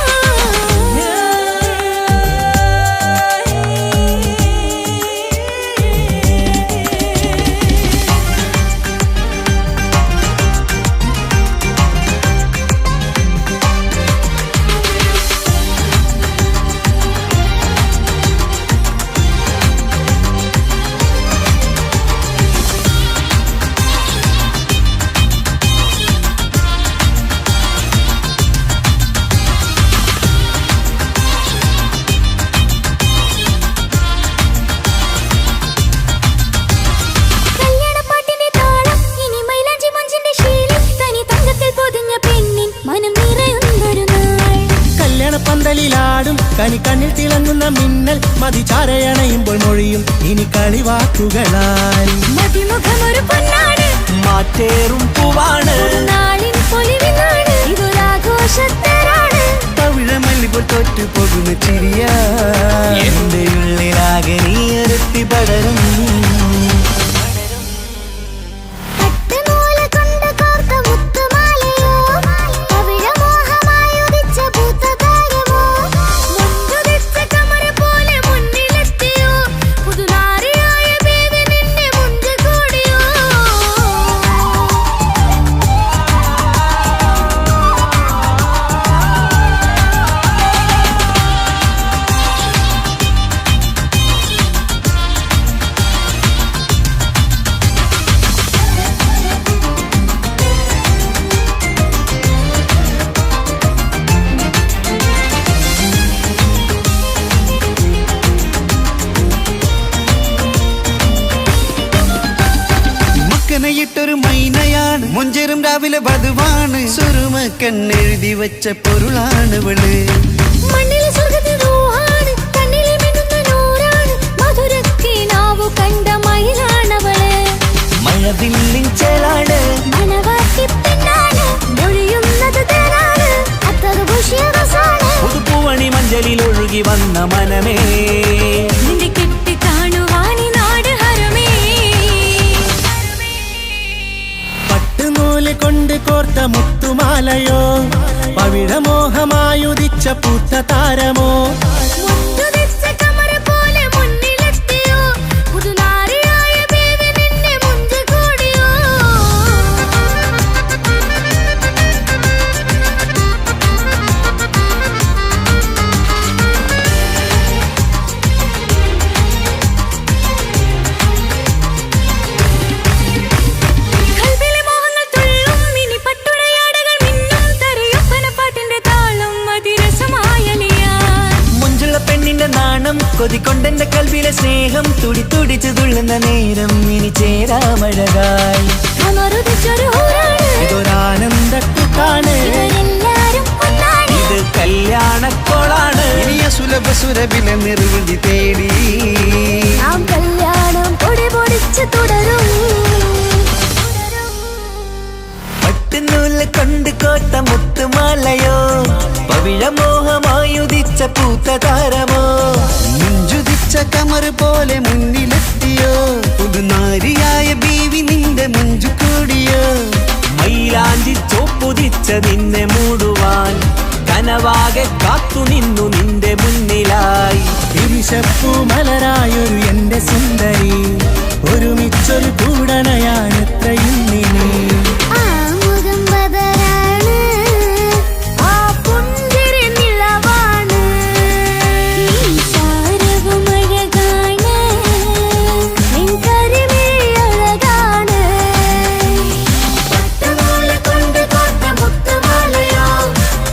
പന്തലിലാടും കണിക്കണ്ണിൽ തിളങ്ങുന്ന മിന്നൽ മതിചാരയണയുമ്പോൾ മൊഴിയും ഇനി കളിവാക്കുകളാൽ മതിമുഖമൊരു പൊന്നാണ് മാറ്റേറും പൂവാണ് നാളിൻ പൊലിവിനാണ് ഇതൊരാഘോഷത്തരാണ് തവിഴമല്ലിപ്പോൾ തോറ്റു പോകുന്ന ചിരിയ എന്റെ ഉള്ളിലാകെ നീയറുത്തി പടരും ൊരു മൈനയാണ് മുഞ്ചേറും രാവിലെ വധുവാണ് സുറുമക്കണ്ണെഴുതി വെച്ച പൊരുളാണ് വിള് മണ്ണിലെ സ്വർഗ്ഗത്തിൽ റൂഹാണ് കണ്ണിലെ മിന്നുന്ന നൂറാണ് മധുരക്കിനാവു കണ്ട മയിലാണവള് മഴവില്ലിൻ ചേലാണ് മണവാട്ടി പെണ്ണാണ് മൊഴിയുന്നത് തേനാണ് അത്തത് ഖുഷിയറസാണ് പുതുപ്പൂവണി മഞ്ചലിൽ ഒഴുകി വന്ന മനമേ നിന്റെ കെട്ടി കാണുവാനി നാട് ഹരമേ പട്ടുനൂല് കൊണ്ട് കോർത്ത മുത്തുമാലയോ പവിഴമോഹമായുദിച്ച പൂത്ത താരമോ മുത്തുതിച്ച കമറ പോലെ മുന്നിലെത്തിയോ പുതുനാരിയായ ബേബി നിന്നെ മുഞ്ചു കൂടിയോ കൽബിലെ മോഹങ്ങൾ തുള്ളും ഇനി പട്ടുടയാടകൾ മിന്നും തരയൊപ്പന പാട്ടിന്റെ താളം അതിരസമായലിയാൻ മുഞ്ചുള്ള പെണ്ണിന്റെ നാണം കൊതിക്കൊണ്ടെന്റെ കൽവിലെ സ്നേഹം തുടി തുടിച്ചു തുള്ളുന്ന നേരം ഇനി ചേരാമഴകായി അമറുതിച്ചൊരു ഹൂറാണ് ഇതൊരാനന്ദക്കൂട്ടാണ് ഇവരെല്ലാരും ഒന്നാണ് ഇത് കല്യാണക്കോളാണ് ഇനിയ സുലഭ സുരഭിലെ നിർവൃതി തേടി നാം കല്യാണം പൊടി പൊടിച്ച് തുടരും പട്ടുനൂല് കൊണ്ട് കോത്ത മുത്തുമാലയോ പവിഴമോഹമായുദിച്ച പൂത്ത താരമോ മുഞ്ചുദിച്ച കമറ് പോലെ മുന്നിലെത്തിയോ പുതുനാരിയായ ബീവി നിന്റെ മുഞ്ചു കൂടിയോ മൈലാഞ്ചി ചോപ്പുതിച്ച നിന്നെ മൂടുവാൻ കനവാകെ കാത്തു നിന്നു നിന്റെ മുന്നിലായി വിരിശപ്പൂ മലരായൊരു എന്റെ സുന്ദരി ഒരുമിച്ചൊരു കൂടണയാണെത്രയും നിനി ആ മുഖം ബദറാണ് ആ പുഞ്ചിരി നിലവാണ് ഈ സാരവും അഴകാണ് നിൻ കരിമിഴി അഴകാണ് പട്ടുനൂല് കൊണ്ട് കോർത്ത മുത്തുമാലയോ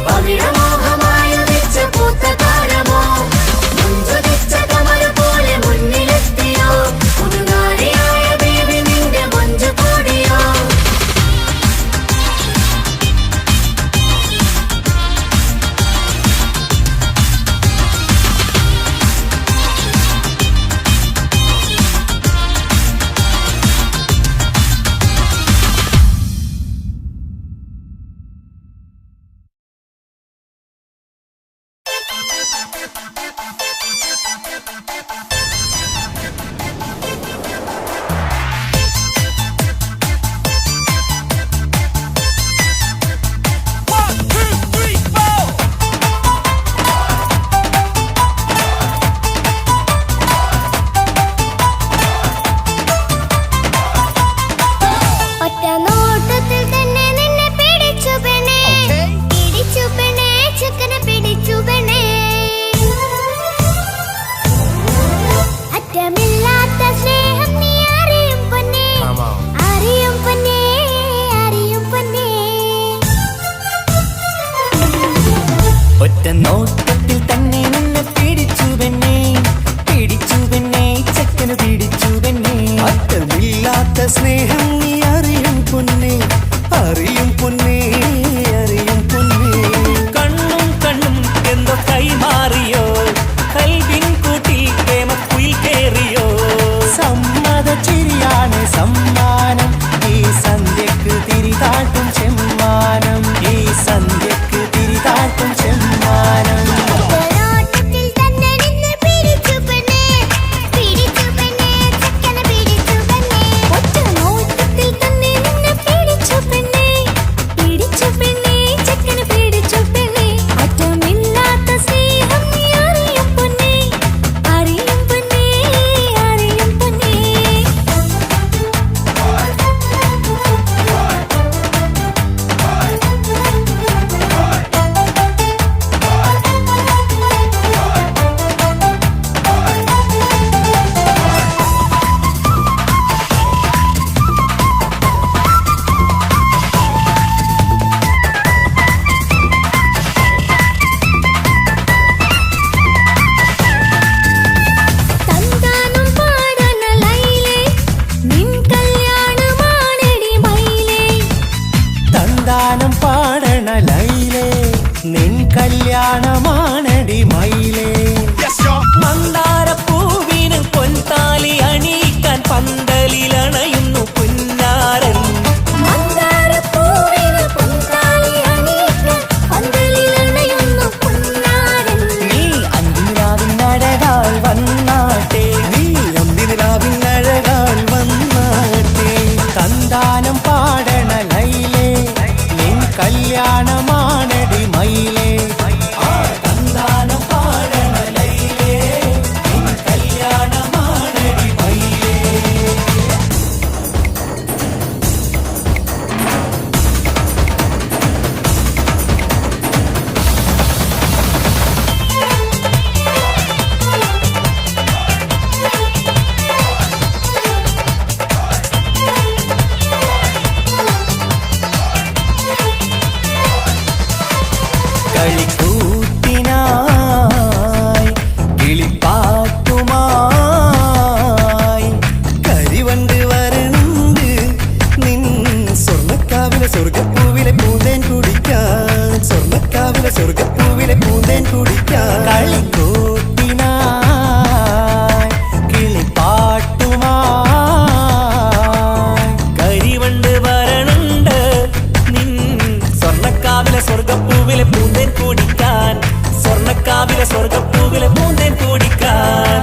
പവിഴമോഹമായുദിച്ച പൂത്ത താരമോ മുഞ്ചുദിച്ച കമറ പോലെ മുന്നിലെത്തിയോ പുതുനാരിയായ ബേബി നിന്റെ മുഞ്ചു കൂടിയോ ഒറ്റ നോട്ടത്തിൽ തന്നെ നിന്നെ പിടിച്ചു പെണ്ണേ ചക്കനെ പിടിച്ചു പെണ്ണേ അറ്റമില്ലാത്ത സ്നേഹം നീ അറിയും പൊന്നേ അറിയും പൊന്നേ അറിയും പൊന്നേ ഒറ്റ നോട്ടത്തിൽ തന്നെ നിന്നെ പിടിച്ചു പെണ്ണേ ചക്കന് പിടിച്ചു പെണ്ണേ അറ്റമില്ലാത്ത സ്നേഹം നീ അറിയും പൊന്നേ അറിയും പൊന്നേ അറിയും പൊന്നേ കണ്ണും കണ്ണും എന്തോ കുടിക്കാൻ കളിക്കൂട്ടിനായി കിളിപ്പാട്ടുമായി കരിവണ്ട് വരണുണ്ട് നിൻ സ്വർണ്ണക്കാവിലെ സ്വർഗപ്പൂവിലെ പൂന്തേൻ കുടിക്കാൻ സ്വർണ്ണക്കാവിലെ സ്വർഗപ്പൂവിലെ പൂന്തേൻ കുടിക്കാൻ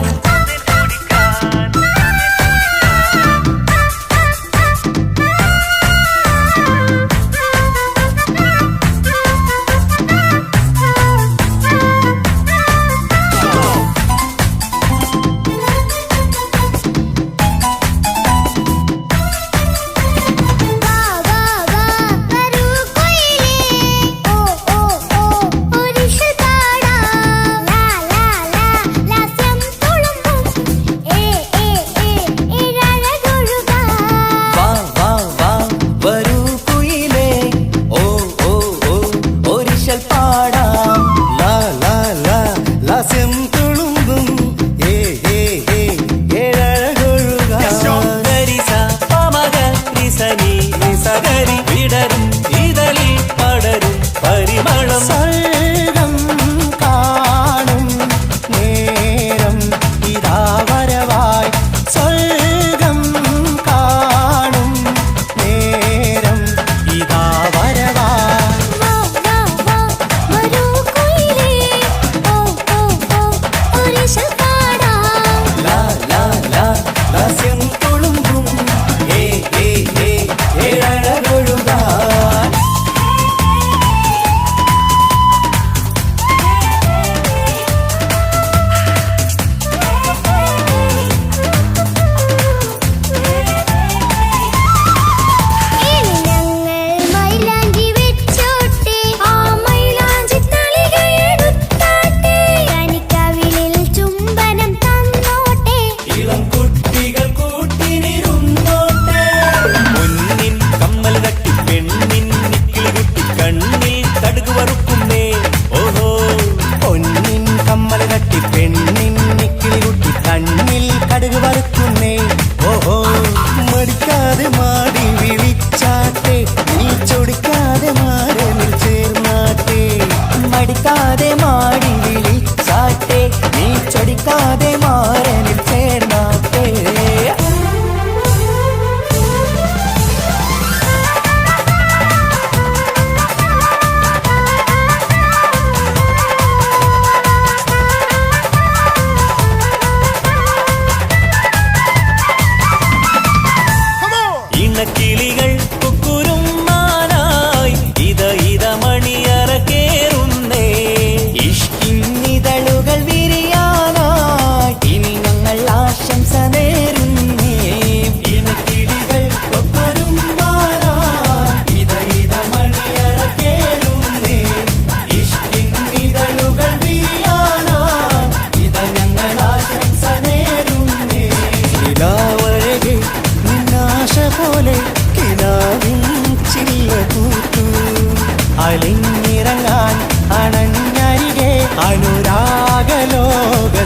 അലിഞ്ഞിറങ്ങാൻ അണഞ്ഞരികെ അനുരാഗലോക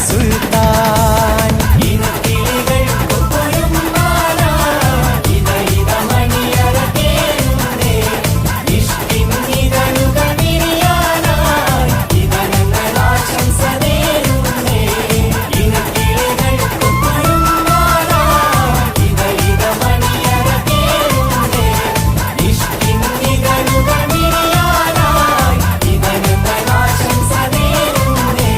സുൽത്താൻ ഇനക്കിളികൾ കൊക്കൊരും മാല ഇത ഇത മണിയറ കേറുന്നേ ഇഷ്കിൻ ഇതളുകൾ വിരിയാനായി ഇത ഞങ്ങൾ ആശംസ നേരുന്നേ ഇനക്കിളികൾ കൊക്കൊരും മാല ഇത ഇത മണിയറ കേറുന്നേ ഇഷ്കിൻ ഇതളുകൾ വിരിയാനായി ഇത ഞങ്ങൾ ആശംസ നേരുന്നേ.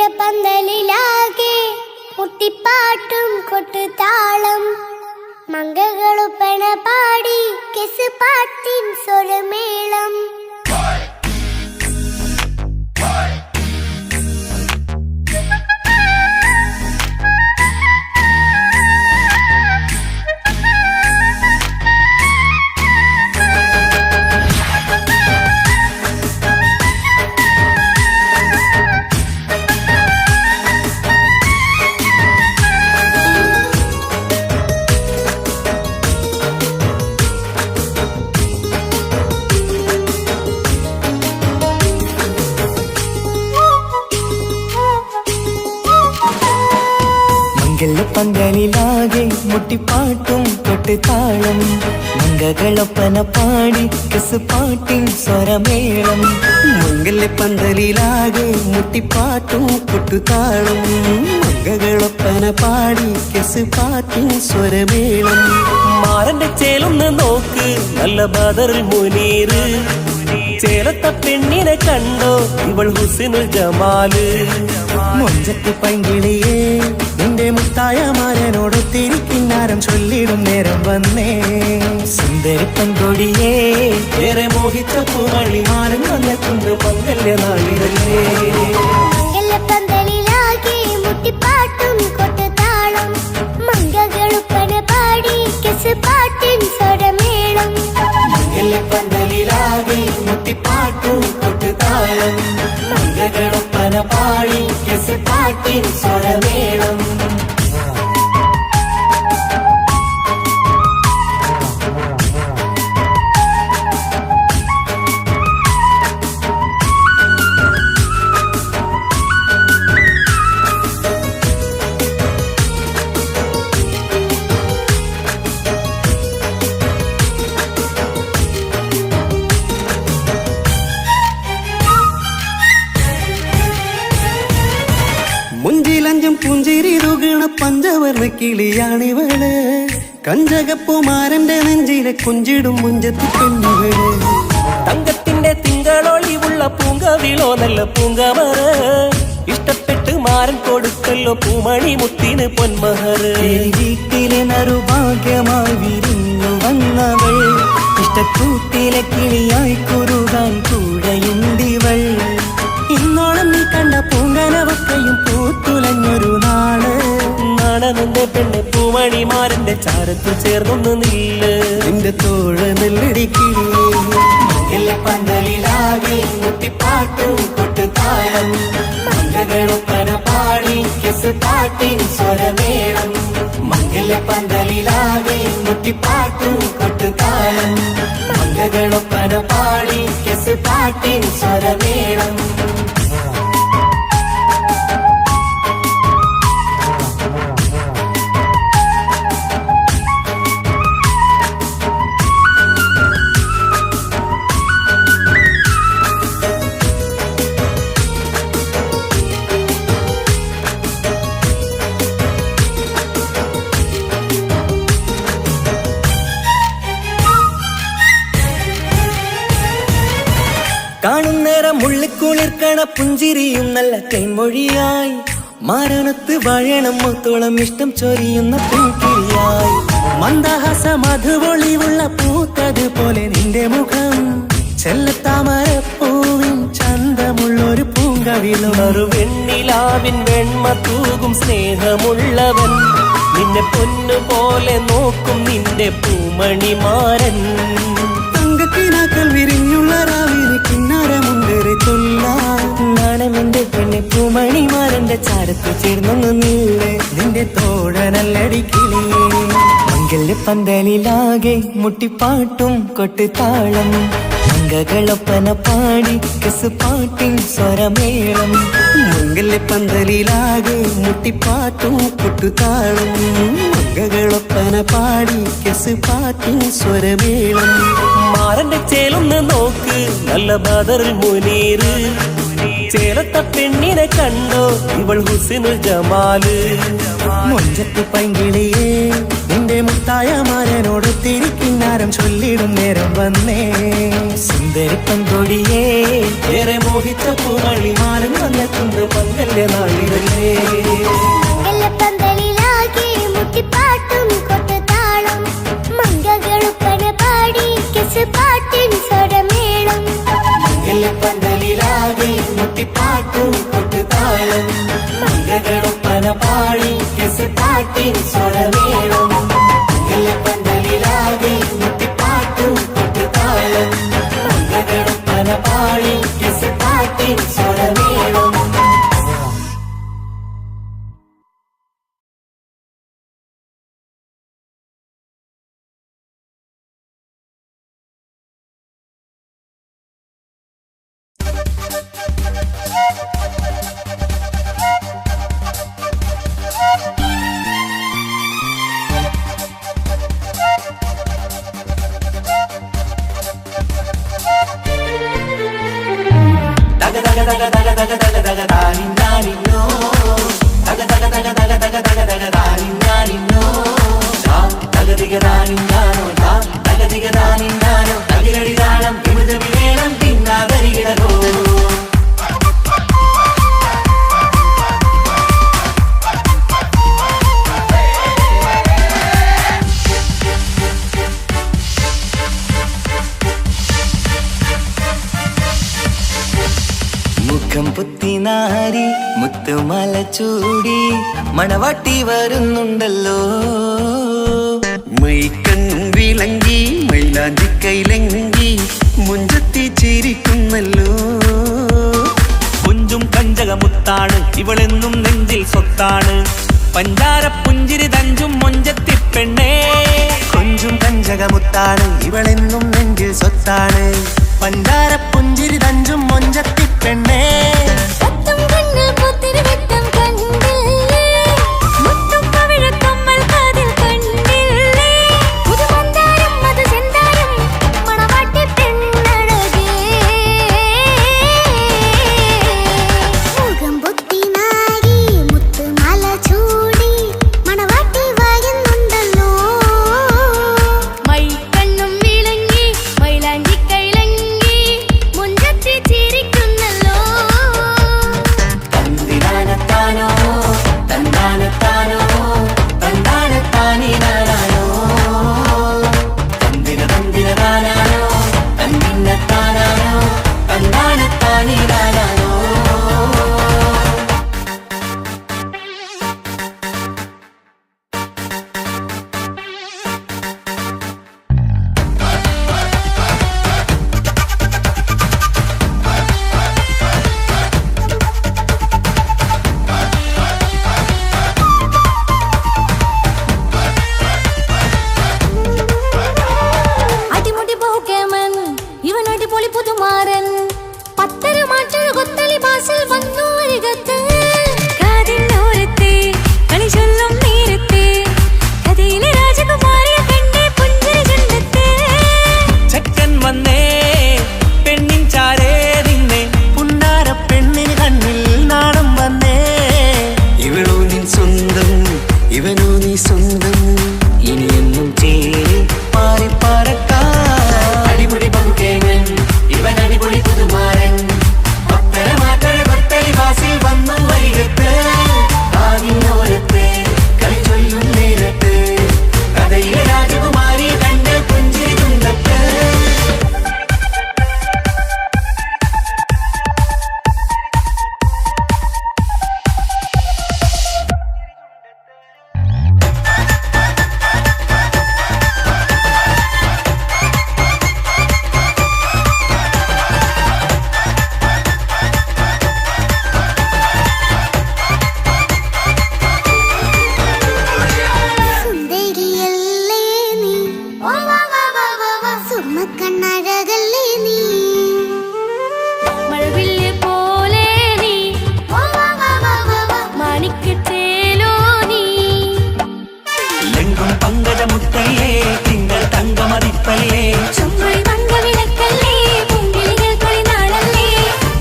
മംഗലപന്തലിലാകെ കുട്ടിപ്പാട്ടും കൊട്ടുതാളം മംഗളുപ്പണ പാടി കെസ് പാട്ടിൻ സ്വരമേളം പന്തലിലാകെ മുട്ടിപ്പാട്ടും കൊട്ടുതാളം മംഗകളൊപ്പന പാടി കെസുപാട്ടിൻ സ്വരമേളം പന്തലിലാകെ മുട്ടിപ്പാട്ടും കൊട്ടുതാളം മംഗകളൊപ്പന പാടി കെസുപാട്ടിൻ സ്വരമേളം മാറന്റെ ചേലൊന്ന് നോക്ക് നല്ല ബദറുൽ മുനീറ് ചേലത്ത പെണ്ണിനെ കണ്ടോ ഇവൾ ഹുസ്നുൽ ജമാല് മൊഞ്ചത്തി പൈങ്കിളിയേ നിന്റെ മുത്തായ മാരനോടൊത്തിരി കിന്നാരം ചൊല്ലിടും നേരം വന്നേ സുന്ദരി പെൺകൊടിയേ ഏറെ മോഹിച്ച പൂമണി മാരൻ വന്നെത്തുണ്ട് മംഗല്യ നാളിതല്ലേ പന്തലിലാകെ മുട്ടിപ്പാട്ടും കൊട്ടുതാളം മംഗകളുപ്പന പാടി കെസുപാട്ടിൻ സ്വരമേളം പന്തലിലാകെ മുട്ടിപ്പാട്ടും കൊട്ടുതാളം മംഗകളൊപ്പന പാടി കെസുപാട്ടിൻ സ്വരമേളം മുഞ്ചിലഞ്ചും പുഞ്ചിരി തുകണ പഞ്ചവർണ്ണ കിളിയാണിവള് കഞ്ചകപ്പുമാരന്റെ നെഞ്ചിലെ കുഞ്ചിടും മുഞ്ചത്തി പെണ്ണുകള് തങ്കത്തിന്റെ തിങ്കളൊളിവുള്ള പൂങ്കവിളോ നല്ല പൂങ്കമറ ഇഷ്ടപ്പെട്ട് മാരൻ കൊടുക്കല്ലോ പൂമണി മുത്തിന് പൊന്മഹറ് വീട്ടിലെ നറുഭാഗ്യമായി വിരിഞ്ഞു വന്നവൾ ഇഷ്ടക്കൂട്ടിലെ കിളിയായി കുറുകാൻ കൂടെയുണ്ടിവൾ ഇന്നോളം നീ കണ്ട പൂങ്കനവക്കയും പൂത്തുലഞ്ഞൊരു നാള് നാടനെന്റെ പെണ്ണെ പൂമണിമാരന്റെ ചാരത്ത് ചേർന്നൊന്ന് നില്ല് നിന്റെ തോഴ നെല്ലടിക്കില്ലേ പന്തലിലാകെ മുട്ടിപ്പാട്ടും കൊട്ടുതാളം മംഗകളൊപ്പന പാടി കെസുപാട്ടിൻ സ്വരമേളം പന്തലിലാകെ മുട്ടിപ്പാട്ടും കൊട്ടുതാളം മംഗകളൊപ്പന പാടി കെസുപാട്ടിൻ സ്വരമേളം കാണുന്നേരം മുള്ളിക്കുളിർക്കണ പുഞ്ചിരിയും നല്ല കൈമൊഴിയായി മാരണത്ത് വാഴണം മുത്തോളം ഇഷ്ടം ചൊരിയുന്ന പെൺകിളിയായി മന്ദഹാസ മധുപൊളിവുള്ള പൂത്തതുപോലെ നിന്റെ മുഖം ചെല്ലത്താമരപ്പൂവിൻ ചന്തമുള്ളൊരു പൂങ്കവിളും വെണ്ണിലാവിൻ വെണ്മ തൂകും സ്നേഹമുള്ളവൻ നിന്നെ പൊന്നുപോലെ നോക്കും നിന്റെ പൂമണിമാരൻ തങ്കക്കിനാക്കൾ വിരിഞ്ഞുള്ള രാവിലെ കിന്നാരമുണ്ടേറെ നാണമെന്റെ പെണ്ണെ പൂമണിമാരന്റെ ചാരത്ത് ചേർന്നൊന്ന് നില്ല് നിന്റെ തോഴനല്ലടിക്കിളിയേ പന്തലിലാകെ മുട്ടിപ്പാട്ടും കൊട്ടുതാളം മംഗകളൊപ്പന പാടി കെസുപാട്ടിൻ സ്വരമേളം പന്തലിലാകെ മുട്ടിപ്പാട്ടും കൊട്ടുതാളം മംഗകളൊപ്പന പാടി കെസുപാട്ടിൻ സ്വരമേളം മാറന്റെ ചേലൊന്ന് നോക്ക് നല്ല ബദറുൽ മുനീറ് ചേലത്ത പെണ്ണിനെ കണ്ടോ ഇവൾ ഹുസ്നുൽ ജമാല് മൊഞ്ചത്തി പൈങ്കിളിയേ നിന്റെ മുത്തായ മാരനോടൊത്തിരി കിന്നാരം ചൊല്ലിടും നേരം വന്നേ സുന്ദരി പെൺകൊടിയേ ഏറെ മോഹിച്ച പൂമണി മാരൻ വന്നെത്തുണ്ട് മംഗല്യ നാളിതല്ലേ പന്തലിലാകെ മുട്ടിപ്പാട്ടും കൊട്ടുതാളം മംഗകളുപ്പന പാടി കെസുപാട്ടിൻ സ്വരമേളം പന്തലിലാകെ മുട്ടിപ്പാട്ടും കൊട്ടുതാളം മംഗകളൊപ്പന പാടി കെസുപാട്ടിൻ സ്വരമേളം പന്തലിലാകെ മുട്ടിപ്പാട്ടും കൊട്ടുതാളം മംഗകളൊപ്പന പാടി കെസുപാട്ടിൻ സ്വരമേളം തക തക തക തക തക തക തക താനിന്നാനിന്നോ തക തക തക തക തക തക തക താനിന്നാനിന്നോ തകതികതാനിന്നാനോ തകതികതാനിന്നാനോ തകിലടി താളം വിമുതമി വേണം പിന്നാതരികിടകോ മുഖം പുത്തിനാരി മുത്തുമല ചൂടി മണവാട്ടി വരുന്നുണ്ടല്ലോ മൈക്കണ്ണും വിളങ്ങി മൈലാഞ്ചി കൈലങ്കി മുഞ്ചത്തി ചിരിക്കുന്നല്ലോ കുഞ്ചും കഞ്ചകമുത്താണ് ഇവളെന്നും നെഞ്ചിൽ സ്വത്താണ് പഞ്ചാര പുഞ്ചിരി തഞ്ചും മൊഞ്ചത്തി പെണ്ണേ കൊഞ്ചും കഞ്ചകമുത്താണ് ഇവളെന്നും നെഞ്ചിൽ സ്വത്താണ് പഞ്ചാര പുഞ്ചിരി തഞ്ചും മൊഞ്ചത്തി പെണ്ണേ സത്തം കണ്ണിൽ പുത്തിരി വെട്ടം കണ്ടില്ലേ മുത്തും പവിഴക്കമ്മൽ കാതിൽ കണ്ടില്ലേ പുതുമന്ദാരം മധുചന്ദാരം മണവാട്ടി പെണ്ണഴകേ മുഖം പൊത്തി നാരി മുത്തുമാല ചൂടി മണവാട്ടി വായുന്നുണ്ടല്ലോ മൈക്കണ്ണും വിളങ്ങി മൈലാഞ്ചി കൈലങ്കി മുഞ്ചത്തി ചിരിക്കുന്നല്ലോ തന്തിനാനത്താനോ തന്താനത്താനോ തന്താനത്താനിനാനോ തന്തിന തന്തിനതാനാനോ തന്നിന്നത്താനാനോ തന്താനത്താനിനാനോ അടിമുടി ബഹുകേമൻ ഇവൻ അടിപൊളി പുതുമാരൻ പത്തര മാറ്റൊരു കൊത്തളി ബാസിൽ വന്നു അരികത്ത് കാതിന്നോരത്തെ കളി ചൊല്ലും നേരത്തെ കഥയിലെ രാജകുമാരിയെ കണ്ടേ പുഞ്ചിരി ചുണ്ടത്തെ ചെക്കൻ വന്നേ പെണ്ണിൻ ചാരേ നിന്നെ പുന്നാര പെണ്ണിന് കണ്ണിൽ നാണം വന്നേ ഇവളോ നിൻ സ്വന്തം ഇവനോ നീ സ്വന്തം ഇനിയെന്നും ചേരി പാറി പറക്കാം അടിപൊളി ബഹുകേമൻ ഇവൻ അടിപൊളി പുതുമാരൻ പത്തര മാറ്റൊരു കൊത്തളി ബാസിൽ വന്നു വരികത്ത് ആദിനോരത്ത് കളി ചൊല്ലും നേരത്ത് കഥയിലെ രാജകുമാരി കണ്ട് പുഞ്ചിരി ചുണ്ടത്ത് സുന്ദരിയല്ലേ നീ സുമക്കണ്ണഴകല്ലേ നീ മഴവില്ല് പോലെ നീ മാണിക്കത്തേലോ നീ എങ്കും പങ്കജമുത്തല്ലേ തിങ്കൾ തങ്കമതിപ്പല്ലേ ചുമഴി മംഗവിളക്കല്ലേ പൂങ്കിളികൾ കൊളിനാളല്ലേ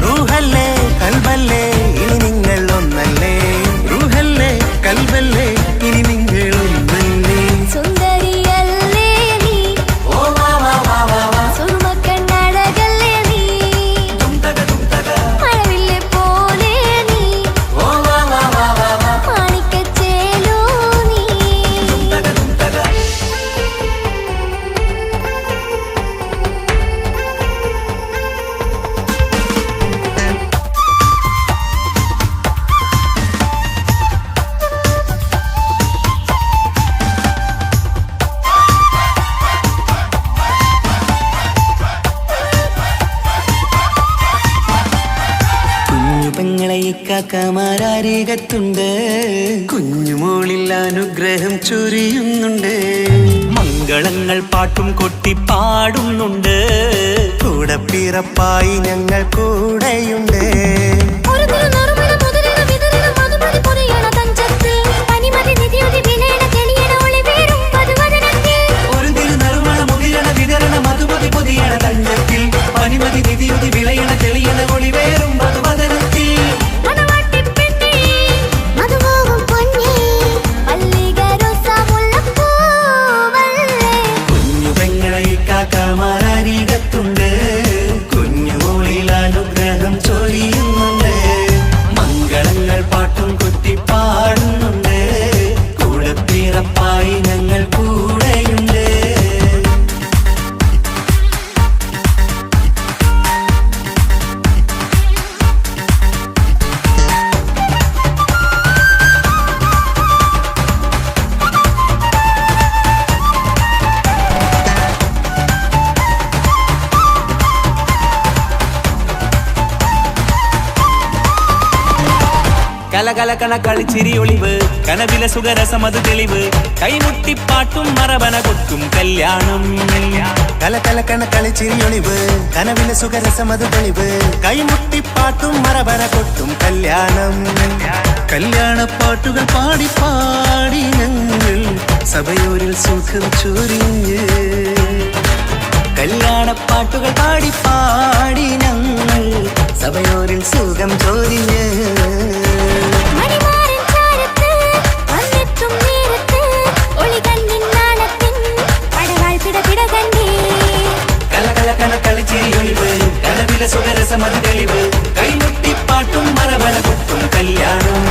റൂഹല്ലേ കൽബല്ലേ ഇനി നിങ്ങൾ ഒന്നല്ലേ റൂഹല്ലേ കൽബല്ലേ ഇനി നിങ്ങൾ ഒന്നല്ലേ സുന്ദരിയല്ലേ നീ ഓ വാ വാ വാ വാ വാ സുമക്കണ്ണഴകല്ലേ നീ മഴവില്ല് പോലെ നീ ഓ വാ വാ വാ വാ വാ മാണിക്കച്ചേലോ നീ കുഞ്ഞു പെങ്ങളെ ഇക്കാക്കമാരാരികത്തുണ്ട് കുഞ്ഞുമോളിൽ അനുഗ്രഹം ചൊരിയുന്നുണ്ട് മംഗളങ്ങൾ പാട്ടും കൊട്ടി പാടുന്നുണ്ട് കൂടെ പിറപ്പായി ഞങ്ങൾ കൂടെയുണ്ട് ഒരു തിരുനറുമണ മുതലിന വിതരണ മധുമതി പൊരിയണ തഞ്ചത്തിൽ പനിമതി നിധിയുതി വിലയണ തെളിയണ ഒളിവേറും പതുവദനത്തിൽ ഒരു തിരുനറുമണ മുതിരണ വിതരണ മധുമതി പൊതിയണ തഞ്ചത്തിൽ പനിമതി നിധിയുതി വിളയണ തെളിയണ ഒളിവേറും കലകലകണ കളിച്ചിരി ഒളിവ് കനവിലെ സുഖരസമത് തെളിവ് കൈമുട്ടിപ്പാട്ടും മറവന കൊട്ടും കല്യാണം കലകലകണ കളിച്ചിരിയൊളിവ് കനവിലെ സുഖരസമത് തെളിവ് കൈമുട്ടിപ്പാട്ടും മറവന കൊട്ടും കല്യാണം കല്യാണപ്പാട്ടുകൾ പാടി പാടി ഞങ്ങൾ സഭയോരിൽ സുഖം ചൊരിഞ്ഞ് കല്യാണപ്പാട്ടുകൾ പാടി പാടി ഞങ്ങൾ സഭയോരിൽ സുഖം ചോരിഞ്ഞ് മണിമാരൻ ചാരത്ത് വന്നെത്തും നേരത്ത് ഒളികണ്ണിൻ നാളത്തിൻ പടവാൾ പിടപിട കണ്ടേ കലകലകണ കളിച്ചിരി ഒളിവ് കനവിലെ സുഖരസമത് തെളിവ് കൈമുട്ടിപ്പാട്ടും മറവന കൊട്ടും കല്യാണം